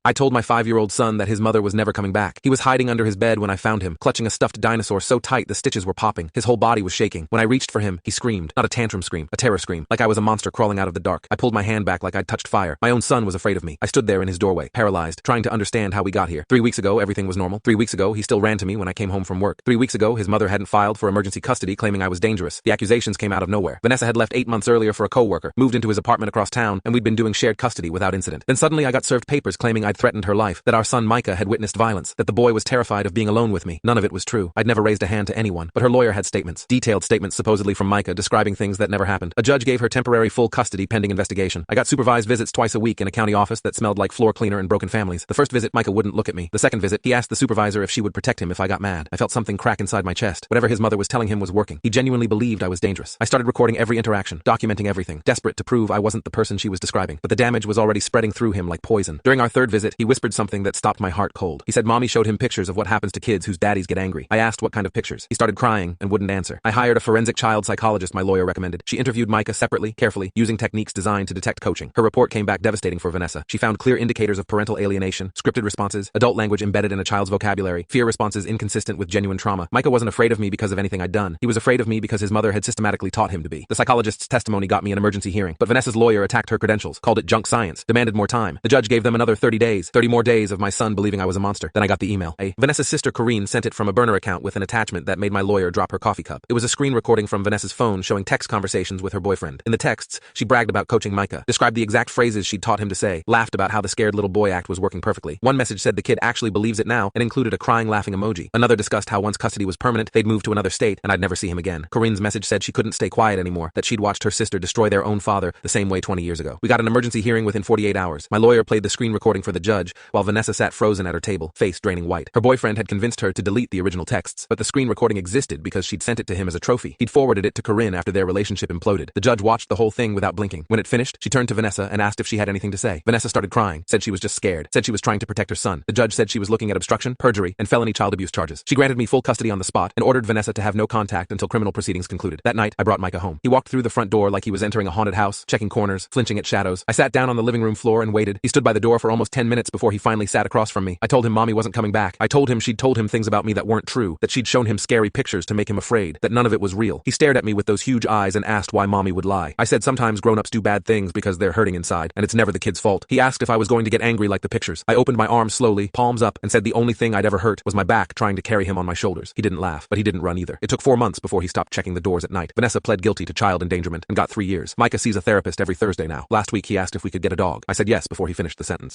I told my 5-year-old son that his mother was never coming back. He was hiding under his bed when I found him, clutching a stuffed dinosaur so tight the stitches were popping. His whole body was shaking. When I reached for him, he screamed. Not a tantrum scream, a terror scream, like I was a monster crawling out of the dark. I pulled my hand back like I'd touched fire. My own son was afraid of me. I stood there in his doorway, paralyzed, trying to understand how we got here. 3 weeks ago, everything was normal. 3 weeks ago, he still ran to me when I came home from work. 3 weeks ago, his mother hadn't filed for emergency custody, claiming I was dangerous. The accusations came out of nowhere. Vanessa had left 8 months earlier for a coworker, moved into his apartment across town, and we'd been doing shared custody without incident. Then suddenly I got served papers claiming I'd threatened her life, that our son Micah had witnessed violence, that the boy was terrified of being alone with me. None of it was true. I'd never raised a hand to anyone, but her lawyer had statements, detailed statements supposedly from Micah describing things that never happened. A judge gave her temporary full custody pending investigation. I got supervised visits twice a week in a county office that smelled like floor cleaner and broken families. The first visit, Micah wouldn't look at me. The second visit, he asked the supervisor if she would protect him if I got mad. I felt something crack inside my chest. Whatever his mother was telling him was working. He genuinely believed I was dangerous. I started recording every interaction, documenting everything, desperate to prove I wasn't the person she was describing. But the damage was already spreading through him like poison. During our third visit, he whispered something that stopped my heart cold. He said Mommy showed him pictures of what happens to kids whose daddies get angry. I asked what kind of pictures. He started crying and wouldn't answer. I hired a forensic child psychologist my lawyer recommended. She interviewed Micah separately, carefully, using techniques designed to detect coaching. Her report came back devastating for Vanessa. She found clear indicators of parental alienation, scripted responses, adult language embedded in a child's vocabulary, fear responses inconsistent with genuine trauma. Micah wasn't afraid of me because of anything I'd done. He was afraid of me because his mother had systematically taught him to be. The psychologist's testimony got me an emergency hearing, but Vanessa's lawyer attacked her credentials, called it junk science, demanded more time. The judge gave them another 30 days, 30 more days of my son believing I was a monster. Then I got the email. Vanessa's sister Corrine sent it from a burner account with an attachment that made my lawyer drop her coffee cup. It was a screen recording from Vanessa's phone showing text conversations with her boyfriend. In the texts, she bragged about coaching Micah, described the exact phrases she'd taught him to say, laughed about how the scared little boy act was working perfectly. One message said the kid actually believes it now and included a crying laughing emoji. Another discussed how once custody was permanent, they'd move to another state and I'd never see him again. Corrine's message said she couldn't stay quiet anymore, that she'd watched her sister destroy their own father the same way 20 years ago. We got an emergency hearing within 48 hours. My lawyer played the screen recording for the judge, while Vanessa sat frozen at her table, face draining white. Her boyfriend had convinced her to delete the original texts, but the screen recording existed because she'd sent it to him as a trophy. He'd forwarded it to Corrine after their relationship imploded. The judge watched the whole thing without blinking. When it finished, she turned to Vanessa and asked if she had anything to say. Vanessa started crying, said she was just scared, said she was trying to protect her son. The judge said she was looking at obstruction, perjury, and felony child abuse charges. She granted me full custody on the spot and ordered Vanessa to have no contact until criminal proceedings concluded. That night, I brought Micah home. He walked through the front door like he was entering a haunted house, checking corners, flinching at shadows. I sat down on the living room floor and waited. He stood by the door for almost 10 minutes before he finally sat across from me. I told him Mommy wasn't coming back. I told him she'd told him things about me that weren't true, that she'd shown him scary pictures to make him afraid, that none of it was real. He stared at me with those huge eyes and asked why Mommy would lie. I said sometimes grown-ups do bad things because they're hurting inside, and it's never the kid's fault. He asked if I was going to get angry like the pictures. I opened my arms slowly, palms up, and said the only thing I'd ever hurt was my back trying to carry him on my shoulders. He didn't laugh, but he didn't run either. It took 4 months before he stopped checking the doors at night. Vanessa pled guilty to child endangerment and got 3 years. Micah sees a therapist every Thursday now. Last week he asked if we could get a dog. I said yes before he finished the sentence.